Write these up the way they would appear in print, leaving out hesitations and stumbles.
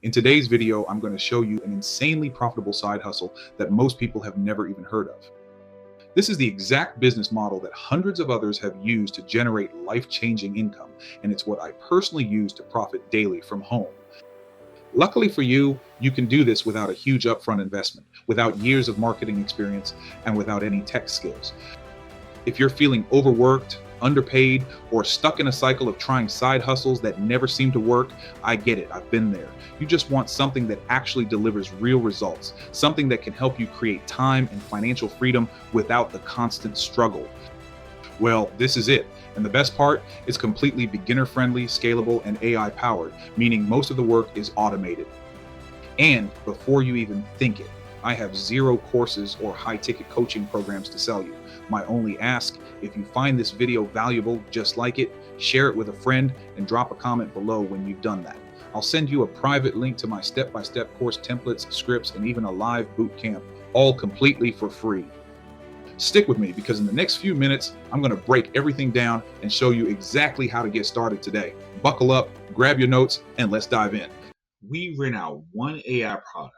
In today's video, I'm going to show you an insanely profitable side hustle that most people have never even heard of. This is the exact business model that hundreds of others have used to generate life-changing income, and it's what I personally use to profit daily from home. Luckily for you, you can do this without a huge upfront investment, without years of marketing experience, and without any tech skills. If you're feeling overworked, underpaid, or stuck in a cycle of trying side hustles that never seem to work, I get it. I've been there. You just want something that actually delivers real results, something that can help you create time and financial freedom without the constant struggle. Well, this is it. And the best part, it's completely beginner-friendly, scalable, and AI-powered, meaning most of the work is automated. And before you even think it, I have zero courses or high-ticket coaching programs to sell you. My only ask, if you find this video valuable just like it, share it with a friend and drop a comment below when you've done that. I'll send you a private link to my step-by-step course templates, scripts, and even a live boot camp, all completely for free. Stick with me because in the next few minutes, I'm going to break everything down and show you exactly how to get started today. Buckle up, grab your notes, and let's dive in. We rent out one AI product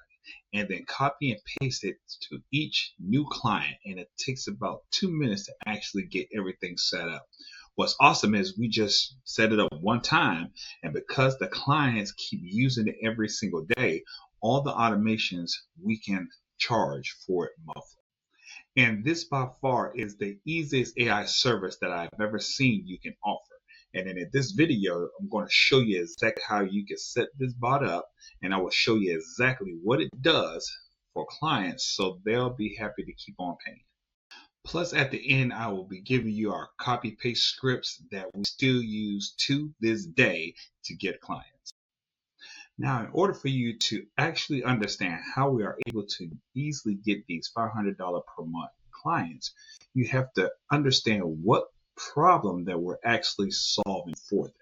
and then copy and paste it to each new client, and it takes about 2 minutes to actually get everything set up. What's awesome is we just set it up one time, and because the clients keep using it every single day, all the automations we can charge for it monthly. And this by far is the easiest AI service that I've ever seen you can offer. And then in this video, I'm going to show you exactly how you can set this bot up, and I will show you exactly what it does for clients so they'll be happy to keep on paying. Plus, at the end, I will be giving you our copy paste scripts that we still use to this day to get clients. Now, in order for you to actually understand how we are able to easily get these $500 per month clients, you have to understand what problem that we're actually solving for them.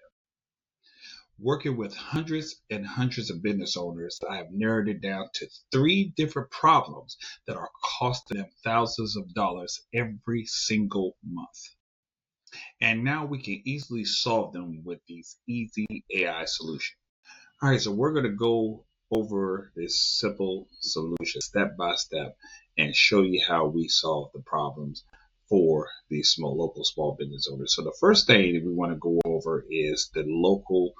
Working with hundreds and hundreds of business owners, I have narrowed it down to 3 different problems that are costing them thousands of dollars every single month. And now we can easily solve them with these easy AI solutions. All right, so we're going to go over this simple solution step by step and show you how we solve the problems for these local small business owners. So the first thing that we want to go over is the local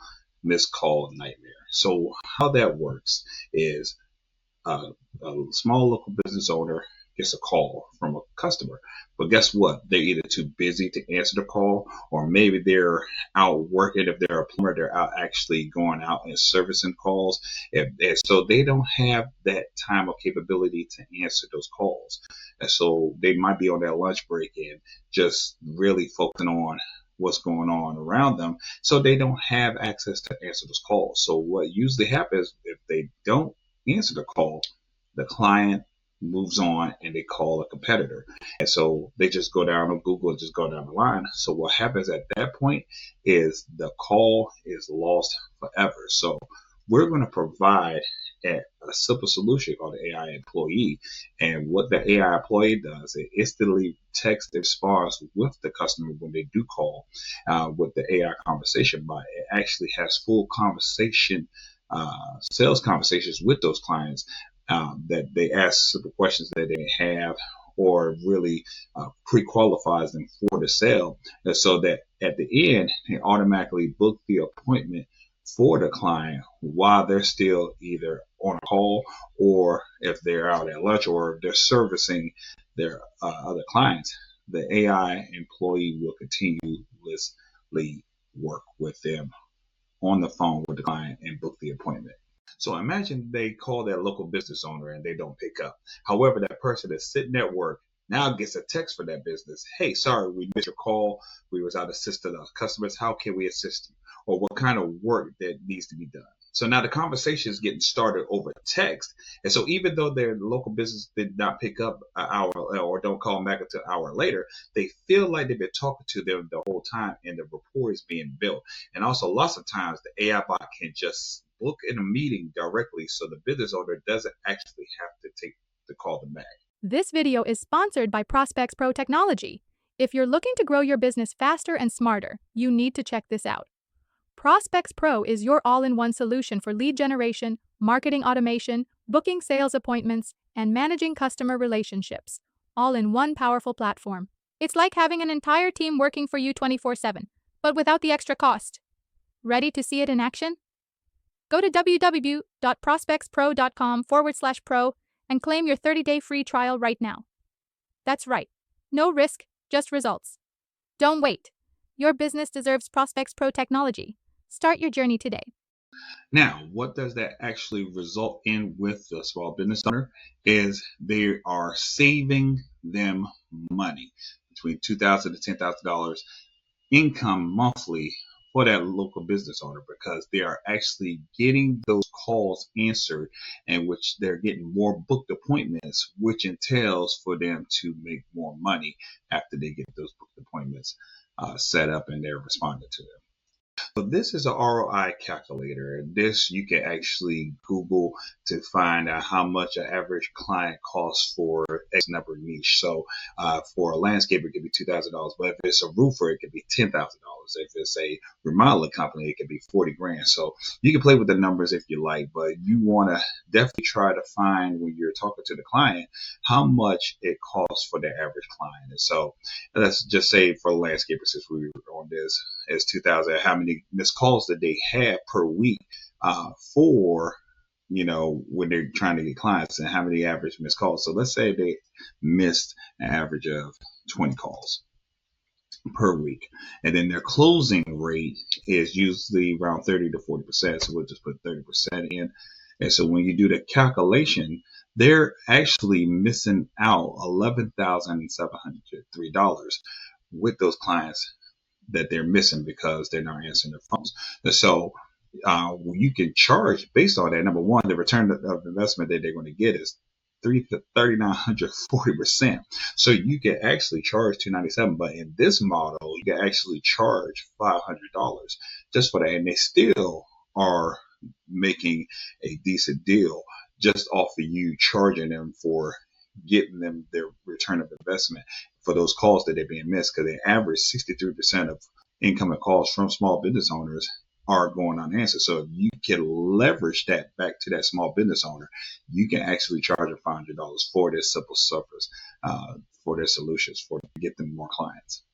MisCall nightmare. So how that works is a small local business owner gets a call from a customer, but guess what? They're either too busy to answer the call, or maybe they're out working. If they're a plumber, they're out actually going out and servicing calls. So they don't have that time or capability to answer those calls. And so they might be on their lunch break and just really focusing on what's going on around them. So they don't have access to answer those calls. So what usually happens if they don't answer the call, the client moves on and they call a competitor. And so they just go down on Google and just go down the line. So what happens at that point is the call is lost forever. So we're going to provide a simple solution called the AI employee. And what the AI employee does, it instantly texts and responds with the customer when they do call with the AI conversation bot. It actually has full conversation, sales conversations with those clients. That they ask simple questions that they have, or really pre-qualifies them for the sale, and so that at the end they automatically book the appointment for the client while they're still either on a call, or if they're out at lunch, or if they're servicing their other clients. The AI employee will continuously work with them on the phone with the client and book the appointment. So imagine they call that local business owner and they don't pick up. However, that person that's sitting at work now gets a text from that business. Hey, sorry, we missed your call. We was out assisting our customers. How can we assist you? Or what kind of work that needs to be done? So now the conversation is getting started over text. And so even though their local business did not pick up an hour or don't call them back until an hour later, they feel like they've been talking to them the whole time and the rapport is being built. And also lots of times the AI bot can just book in a meeting directly, so the business owner doesn't actually have to take the call them back. This video is sponsored by Prospects Pro Technology. If you're looking to grow your business faster and smarter, you need to check this out. Prospects Pro is your all-in-one solution for lead generation, marketing automation, booking sales appointments, and managing customer relationships, all in one powerful platform. It's like having an entire team working for you 24/7, but without the extra cost. Ready to see it in action? Go to www.prospectspro.com/pro and claim your 30-day free trial right now. That's right. No risk, just results. Don't wait. Your business deserves Prospects Pro technology. Start your journey today. Now, what does that actually result in with the small business owner is they are saving them money between $2,000 to $10,000 income monthly for that local business owner, because they are actually getting those calls answered, and which they're getting more booked appointments, which entails for them to make more money after they get those booked appointments set up and they're responding to them. So this is an ROI calculator. This you can actually Google to find out how much an average client costs for X number of niche. So for a landscaper, it could be $2,000, but if it's a roofer, it could be $10,000. If it's a remodeling company, it could be 40 grand. So you can play with the numbers if you like, but you want to definitely try to find, when you're talking to the client, how much it costs for the average client. And so let's just say for landscapers, since we were on this, is 2,000, how many missed calls that they have per week for, when they're trying to get clients, and how many average missed calls. So let's say they missed an average of 20 calls per week, and then their closing rate is usually around 30 to 40%. So we'll just put 30% in. And so when you do the calculation, they're actually missing out $11,703 with those clients that they're missing because they're not answering their phones. And so you can charge based on that. Number one, the return of investment that they're going to get is 3,940%. So you can actually charge $297, but in this model, you can actually charge $500 just for that, and they still are making a decent deal just off of you charging them for getting them their return of investment for those calls that they're being missed, because they average 63% of incoming calls from small business owners are going unanswered. So if you can leverage that back to that small business owner, you can actually charge them $500 for their simple service, for their solutions, to get them more clients.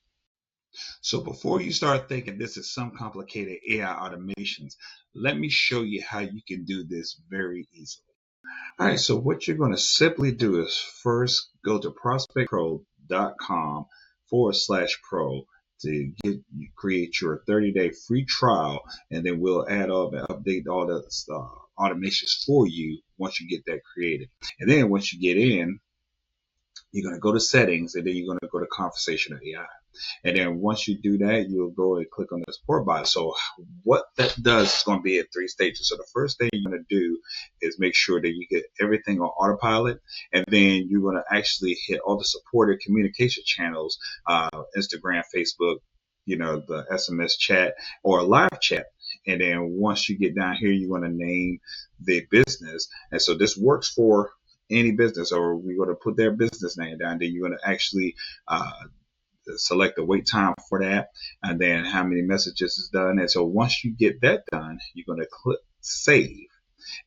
So before you start thinking this is some complicated AI automations, let me show you how you can do this very easily. All right, so what you're going to simply do is first go to prospectpro.com/pro to create your 30-day free trial, and then we'll update all the automations for you once you get that created. And then once you get in, you're going to go to settings, and then you're going to go to conversational AI. And then once you do that, you'll go and click on the support bot. So what that does is going to be in 3 stages. So the first thing you're going to do is make sure that you get everything on autopilot. And then you're going to actually hit all the supported communication channels, Instagram, Facebook, the SMS chat or live chat. And then once you get down here, you're going to name the business. And so this works for any business, or we're going to put their business name down. Then you're going to actually select the wait time for that, and then how many messages is done. And so once you get that done, you're going to click save.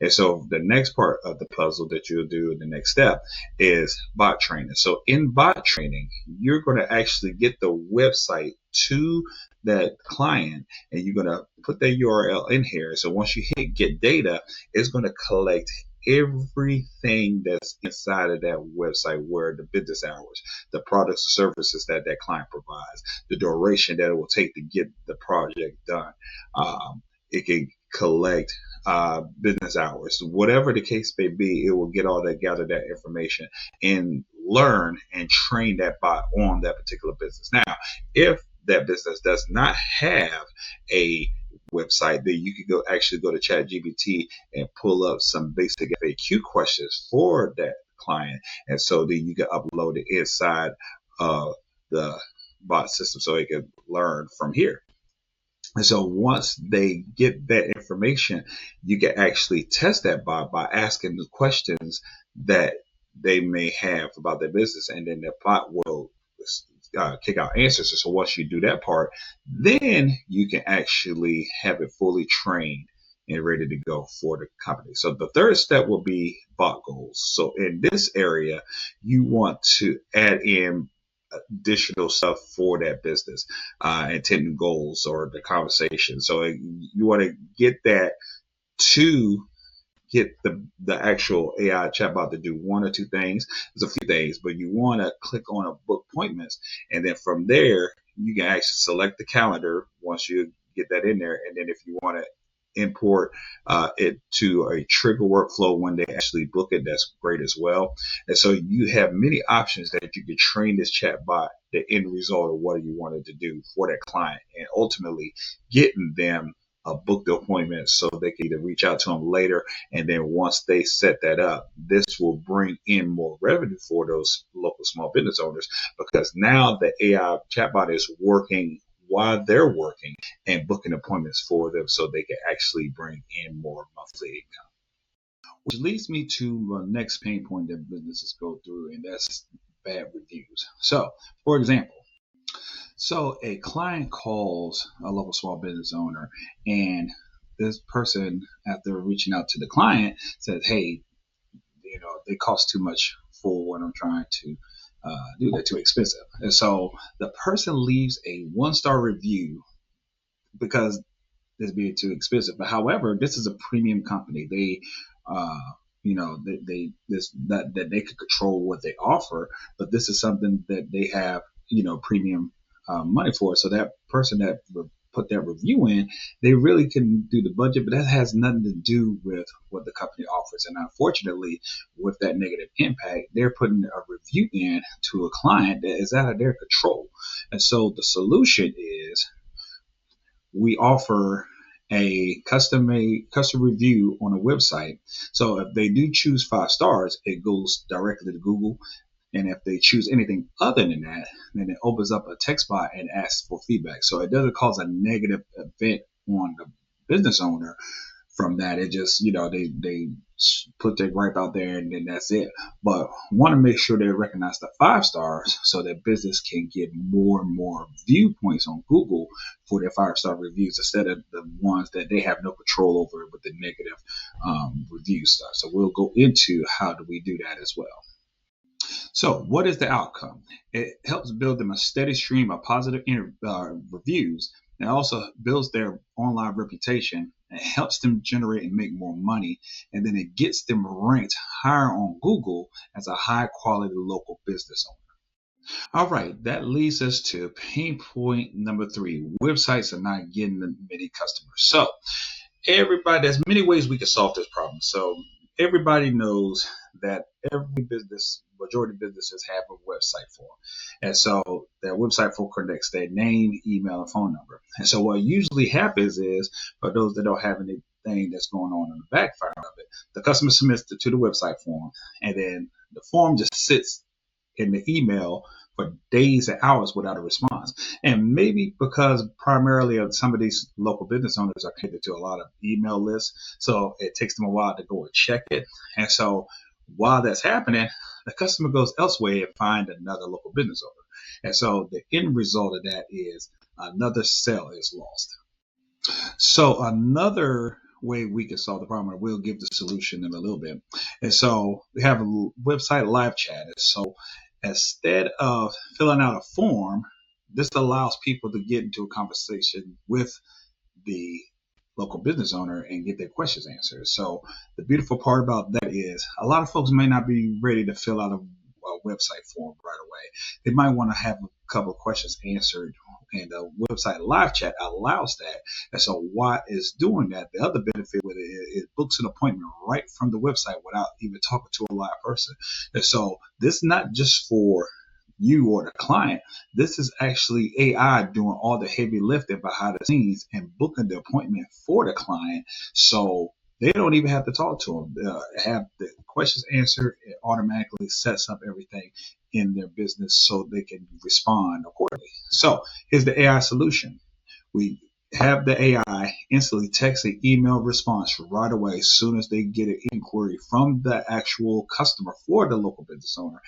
And so the next part of the puzzle that you'll do in the next step is bot training. So in bot training, you're going to actually get the website to that client, and you're going to put that URL in here. So once you hit get data, it's going to collect everything that's inside of that website, where the business hours, the products or services that that client provides, the duration that it will take to get the project done. It can collect business hours, whatever the case may be. It will get all that, gather that information, and learn and train that bot on that particular business. Now, if that business does not have a website, then you can go to ChatGPT and pull up some basic FAQ questions for that client, and so then you can upload it inside of the bot system so it can learn from here. And so once they get that information, you can actually test that bot by asking the questions that they may have about their business, and then the bot will kick out answers. So once you do that part, then you can actually have it fully trained and ready to go for the company. So the third step will be bot goals. So in this area, you want to add in additional stuff for that business, intended goals or the conversation. So you want to get that to get the actual AI chatbot to do one or two things. There's a few things, but you want to click on a book appointments, and then from there you can actually select the calendar once you get that in there, and then if you want to import it to a trigger workflow when they actually book it, that's great as well. And so you have many options that you can train this chatbot the end result of what you wanted to do for that client, and ultimately getting them book the appointment so they can either reach out to them later, and then once they set that up, this will bring in more revenue for those local small business owners, because now the AI chatbot is working while they're working and booking appointments for them so they can actually bring in more monthly income. Which leads me to the next pain point that businesses go through, and that's bad reviews. So, for example, so a client calls a local small business owner, and this person, after reaching out to the client, says, "Hey, they cost too much for what I'm trying to do. They're too expensive." And so the person leaves a 1-star review because it's being too expensive. But however, this is a premium company. They that they could control what they offer, but this is something that they have, premium money for. So that person that put that review in, they really can do the budget, but that has nothing to do with what the company offers. And unfortunately, with that negative impact, they're putting a review in to a client that is out of their control. And so the solution is we offer a custom review on a website. So if they do choose 5 stars, it goes directly to Google. And if they choose anything other than that, then it opens up a text box and asks for feedback. So it doesn't cause a negative event on the business owner from that. It just, they put their gripe out there and then that's it. But want to make sure they recognize the 5 stars so that business can get more and more viewpoints on Google for their 5-star reviews instead of the ones that they have no control over with the negative review stuff. So we'll go into how do we do that as well. So what is the outcome? It helps build them a steady stream of positive reviews. It also builds their online reputation. It helps them generate and make more money. And then it gets them ranked higher on Google as a high quality local business owner. All right, that leads us to pain point number 3. Websites are not getting many customers. So there's many ways we can solve this problem. So everybody knows that majority of businesses have a website form. And so that website form connects their name, email, and phone number. And so what usually happens is, for those that don't have anything that's going on in the background of it, the customer submits it to the website form, and then the form just sits in the email for days and hours without a response. And maybe because primarily some of these local business owners are connected to a lot of email lists, so it takes them a while to go and check it. And so while that's happening, the customer goes elsewhere and find another local business owner. And so the end result of that is another sale is lost. So another way we can solve the problem, and we'll give the solution in a little bit. And so we have a website live chat. And so instead of filling out a form, this allows people to get into a conversation with the local business owner and get their questions answered. So the beautiful part about that is a lot of folks may not be ready to fill out a website form right away. They might want to have a couple of questions answered, and the website live chat allows that. And so while it's doing that, the other benefit with it books an appointment right from the website without even talking to a live person. And so this is not just for you or the client. This is actually AI doing all the heavy lifting behind the scenes and booking the appointment for the client. So they don't even have to talk to them. They'll have the questions answered. It automatically sets up everything in their business so they can respond accordingly. So here's the AI solution. We have the AI instantly text an email response right away as soon as they get an inquiry from the actual customer for the local business owner.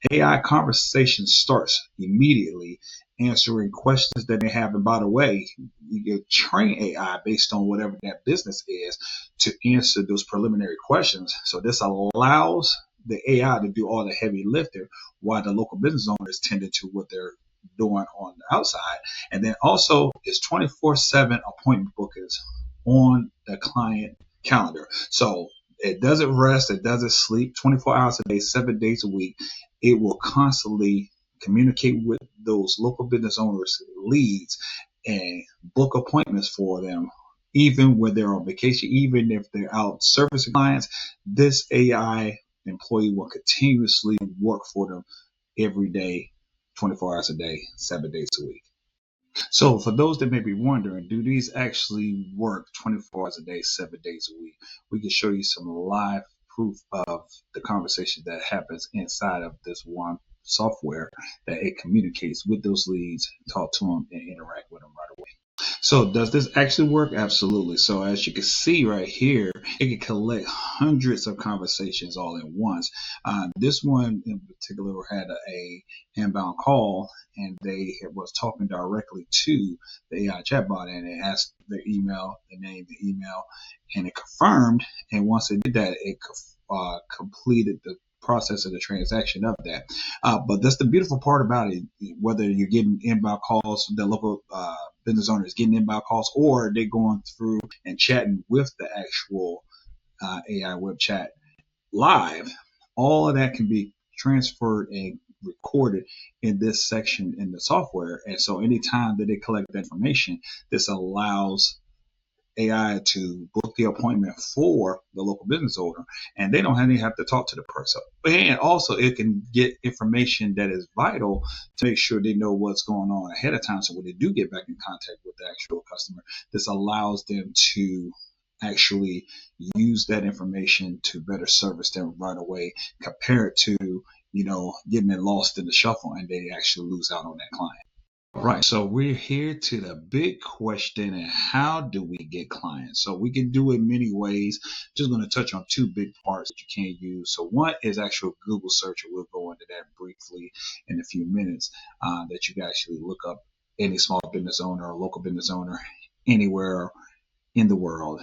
AI conversation starts immediately, answering questions that they have. And by the way, you can train AI based on whatever that business is to answer those preliminary questions. So this allows the AI to do all the heavy lifting while the local business owners tend to what they're doing on the outside. And then also it's 24/7 appointment bookings on the client calendar. So it doesn't rest, it doesn't sleep, 24 hours a day, 7 days a week. It will constantly communicate with those local business owners' leads and book appointments for them, even when they're on vacation, even if they're out servicing clients. This AI employee will continuously work for them every day, 24 hours a day, 7 days a week. So for those that may be wondering, do these actually work 24 hours a day, 7 days a week? We can show you some live proof of the conversation that happens inside of this one software, that it communicates with those leads, talk to them, and interact with them right away. So does this actually work? Absolutely. So as you can see right here, it can collect hundreds of conversations all at once. This one in particular had a inbound call, and they was talking directly to the AI chatbot, and it asked their email, the name, the email, and it confirmed. And once it did that, it completed the process of the transaction of that. But that's the beautiful part about it. Whether you're getting inbound calls, the local business owner is getting inbound calls, or they're going through and chatting with the actual AI web chat live, all of that can be transferred and recorded in this section in the software. And so anytime that they collect that information, this allows AI to book the appointment for the local business owner, and they don't have to talk to the person. And also it can get information that is vital to make sure they know what's going on ahead of time. So when they do get back in contact with the actual customer, this allows them to actually use that information to better service them right away, compared to, getting it lost in the shuffle and they actually lose out on that client. Right. So we're here to the big question, and how do we get clients? So we can do it many ways. Just going to touch on two big parts that you can use. So one is actual Google search, and we'll go into that briefly in a few minutes, that you can actually look up any small business owner or local business owner anywhere in the world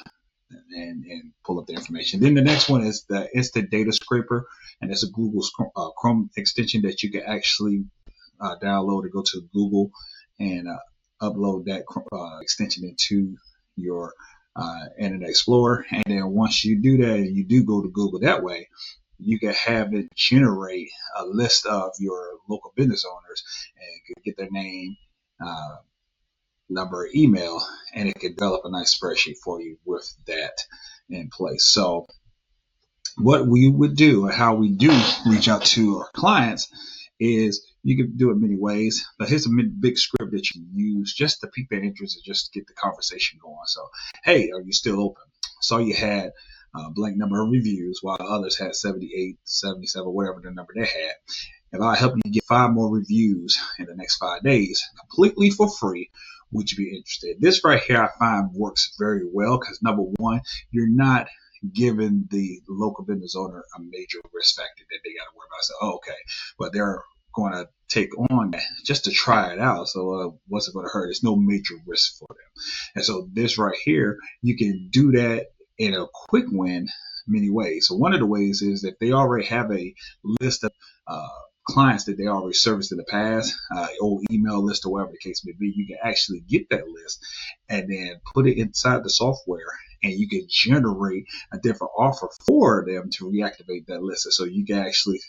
and pull up the information. Then the next one is the Instant Data Scraper, and it's a Google Chrome extension that you can actually download or go to Google and upload that extension into your Internet Explorer. And then once you do that, and you do go to Google that way, you can have it generate a list of your local business owners, and you can get their name, number, email, and it can develop a nice spreadsheet for you with that in place. So what we would do, and how we do reach out to our clients, is you can do it many ways, but here's a big script that you can use just to pique their interest and just get the conversation going. So, hey, are you still open? So you had a blank number of reviews, while others had 78, 77, whatever the number they had. If I help you get 5 more reviews in the next 5 days, completely for free, would you be interested? This right here I find works very well, because number one, you're not giving the local business owner a major risk factor that they got to worry about. So, okay, but they're going to take on that just to try it out. So what's it going to hurt? There's no major risk for them. And so this right here, you can do that in a quick win many ways. So one of the ways is that they already have a list of clients that they already serviced in the past, old email list or whatever the case may be. You can actually get that list and then put it inside the software, and you can generate a different offer for them to reactivate that list. So you can actually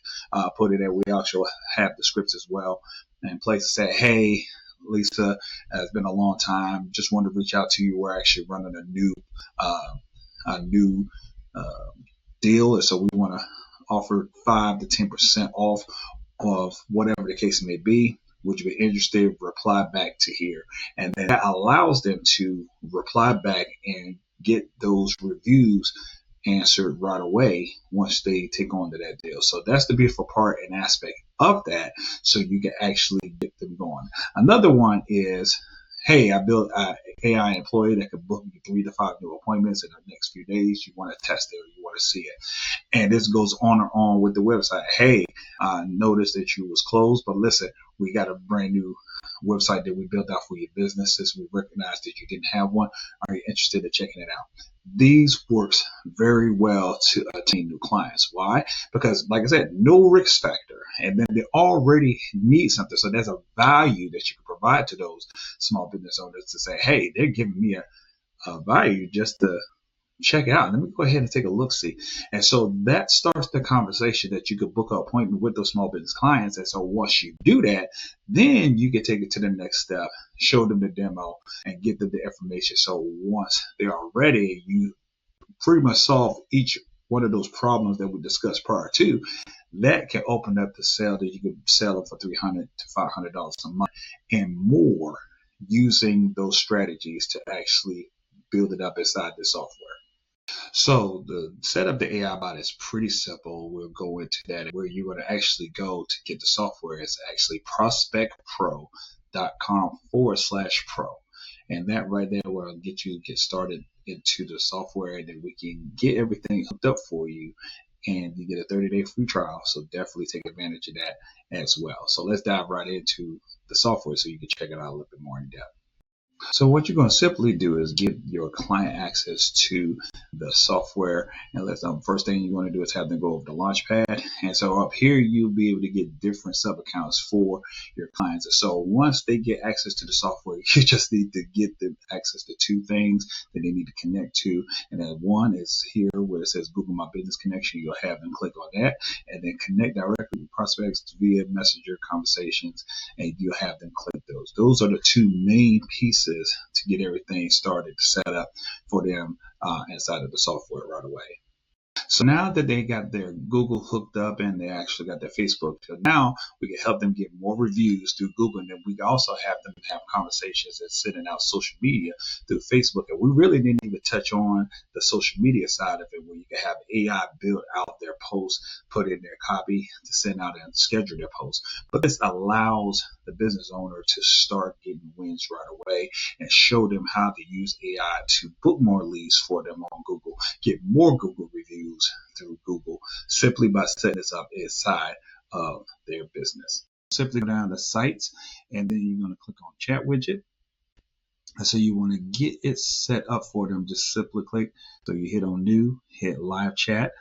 put it there. We also have the scripts as well in place to say, hey, Lisa, it's been a long time. Just wanted to reach out to you. We're actually running a new deal, and so we want to offer 5 to 10% off of whatever the case may be. Would you be interested? Reply back to here. And then that allows them to reply back and get those reviews answered right away once they take on to that deal. So that's the beautiful part and aspect of that. So you can actually get them going. Another one is, hey, I built an AI employee that could book you 3 to 5 new appointments in the next few days. You want to test it or you want to see it. And this goes on and on with the website. Hey, notice that you was closed, but listen, we got a brand new website that we built out for your business since we recognized that you didn't have one. Are you interested in checking it out? These works very well to attain new clients. Why? Because, like I said, no risk factor, and then they already need something. So there's a value that you can provide to those small business owners to say, hey, they're giving me a value just to check it out. Let me go ahead and take a look, see. And so that starts the conversation that you could book an appointment with those small business clients. And so once you do that, then you can take it to the next step, show them the demo and get them the information. So once they are ready, you pretty much solve each one of those problems that we discussed prior to. That can open up the sale that you can sell them for $300 to $500 a month and more using those strategies to actually build it up inside the software. So the setup the AI bot is pretty simple. We'll go into that. Where you're going to actually go to get the software is actually prospectpro.com/pro. And that right there will get started into the software, and then we can get everything hooked up for you. And you get a 30-day free trial. So definitely take advantage of that as well. So let's dive right into the software so you can check it out a little bit more in depth. So what you're going to simply do is give your client access to the software, and first thing you want to do is have them go over to Launchpad. And so up here, you'll be able to get different sub accounts for your clients. So once they get access to the software, you just need to get them access to 2 things that they need to connect to. And then one is here where it says Google My Business Connection. You'll have them click on that and then connect directly with prospects via Messenger conversations, and you'll have them click those. Those are the 2 main pieces to get everything started to set up for them inside of the software right away. So now that they got their Google hooked up and they actually got their Facebook, so now we can help them get more reviews through Google, and then we can also have them have conversations and sending out social media through Facebook. And we really didn't even touch on the social media side of it, where you can have AI build out their posts, put in their copy to send out and schedule their posts. But this allows the business owner to start getting wins right away and show them how to use AI to book more leads for them on Google, get more Google reviews through Google, simply by setting this up inside of their business. Simply go down to sites, and then you're going to click on chat widget. And so you want to get it set up for them. Just simply click. So you hit on new, hit live chat.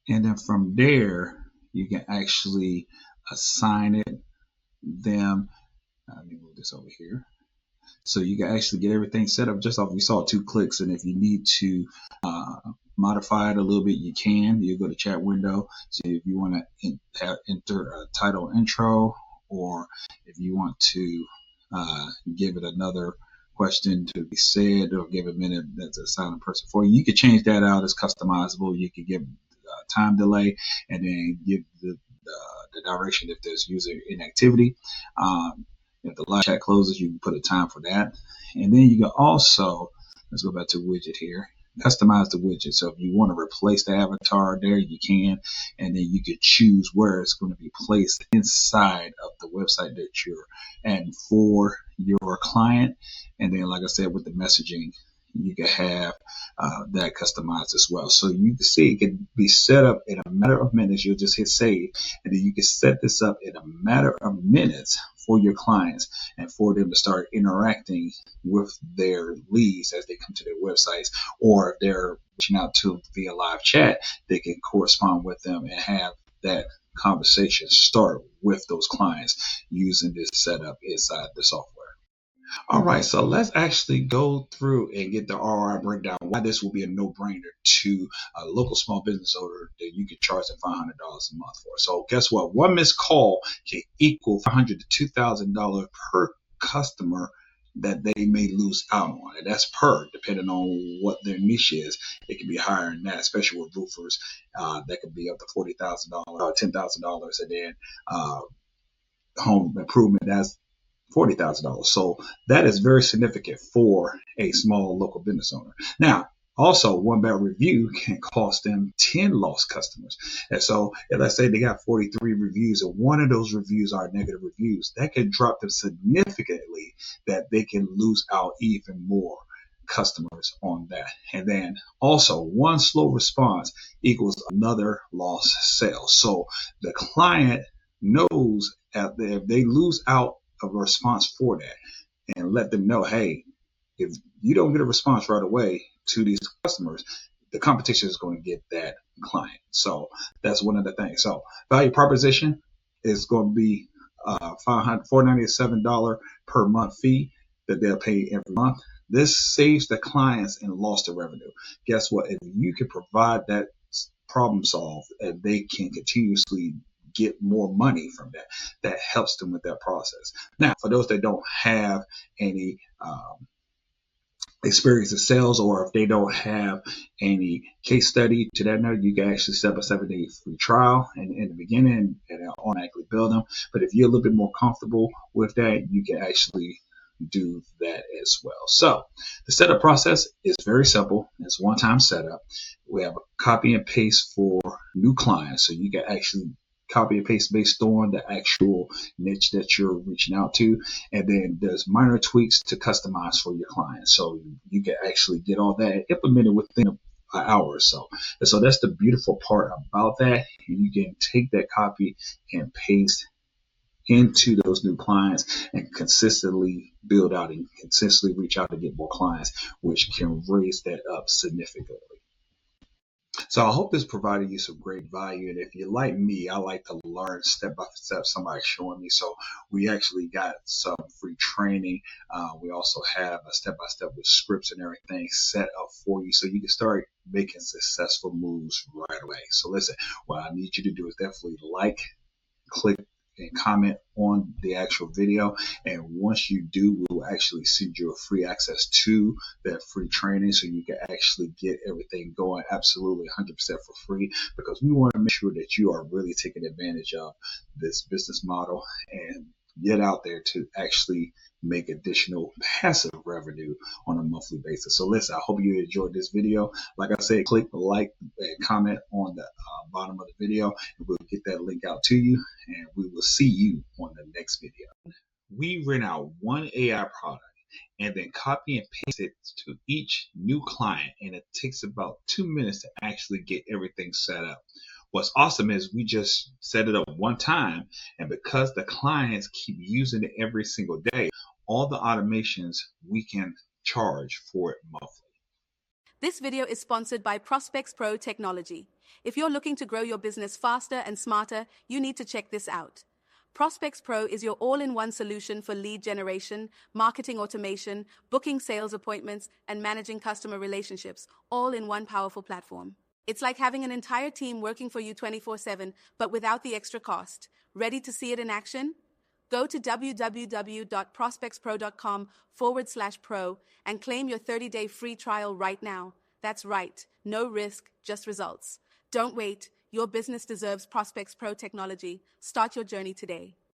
And then from there, you can actually assign it them. Let me move this over here. So you can actually get everything set up just off. We saw 2 clicks, and if you need to modify it a little bit, you can. You go to chat window. So if you want to enter a title intro, or if you want to give it another question to be said, or give a minute that's a silent person for you, you could change that out as customizable. You could give time delay, and then give the direction if there's user inactivity. If the live chat closes, you can put a time for that. And then you can also, let's go back to widget here, customize the widget. So if you want to replace the avatar there, you can. And then you could choose where it's going to be placed inside of the website that you're adding for your client. And then, like I said, with the messaging, you can have that customized as well. So you can see it can be set up in a matter of minutes. You'll just hit save, and then you can set this up in a matter of minutes for your clients and for them to start interacting with their leads as they come to their websites, or if they're reaching out to via live chat, they can correspond with them and have that conversation start with those clients using this setup inside the software. All right, so let's actually go through and get the ROI breakdown, why this will be a no-brainer to a local small business owner that you can charge them $500 a month for. So guess what? One missed call can equal $500 to $2,000 per customer that they may lose out on. And that's per, depending on what their niche is. It can be higher than that, especially with roofers. That could be up to $40,000 or $10,000. And then home improvement, that's $40,000. So that is very significant for a small local business owner. Now, Also, one bad review can cost them 10 lost customers. And so, if let's say they got 43 reviews and one of those reviews are negative reviews, that can drop them significantly, that they can lose out even more customers on that. And then also, one slow response equals another lost sale. So the client knows if they lose out of a response for that, and let them know, hey, if you don't get a response right away to these customers, the competition is going to get that client. So that's one of the things. So value proposition is going to be $497 per month fee that they'll pay every month. This saves the clients and lost of revenue. Guess what? If you can provide that problem solved, and they can continuously get more money from that, that helps them with that process. Now, for those that don't have any experience in sales, or if they don't have any case study to that note, you can actually set up a 7-day free trial and in the beginning and automatically build them. But if you're a little bit more comfortable with that, you can actually do that as well. So the setup process is very simple. It's one-time setup. We have a copy and paste for new clients, so you can actually copy and paste based on the actual niche that you're reaching out to. And then there's minor tweaks to customize for your clients. So you can actually get all that implemented within an hour or so. And so that's the beautiful part about that. You can take that copy and paste into those new clients and consistently build out and consistently reach out to get more clients, which can raise that up significantly. So I hope this provided you some great value. And if you're like me, I like to learn step by step, somebody showing me. So we actually got some free training. We also have a step by step with scripts and everything set up for you, so you can start making successful moves right away. So listen, what I need you to do is definitely like, click, and comment on the actual video. And once you do, we'll actually send you a free access to that free training, so you can actually get everything going absolutely 100% for free, because we want to make sure that you are really taking advantage of this business model and get out there to actually make additional passive revenue on a monthly basis. So listen, I hope you enjoyed this video. Like I said, click the like and comment on the bottom of the video, and we'll get that link out to you, and we will see you on the next video. We rent out one AI product and then copy and paste it to each new client, and it takes about 2 minutes to actually get everything set up. What's awesome is we just set it up one time, and because the clients keep using it every single day, all the automations we can charge for it monthly. This video is sponsored by Prospects Pro Technology. If you're looking to grow your business faster and smarter, you need to check this out. Prospects Pro is your all-in-one solution for lead generation, marketing automation, booking sales appointments, and managing customer relationships, all in one powerful platform. It's like having an entire team working for you 24/7, but without the extra cost. Ready to see it in action? Go to www.prospectspro.com/pro and claim your 30-day free trial right now. That's right. No risk, just results. Don't wait. Your business deserves Prospects Pro technology. Start your journey today.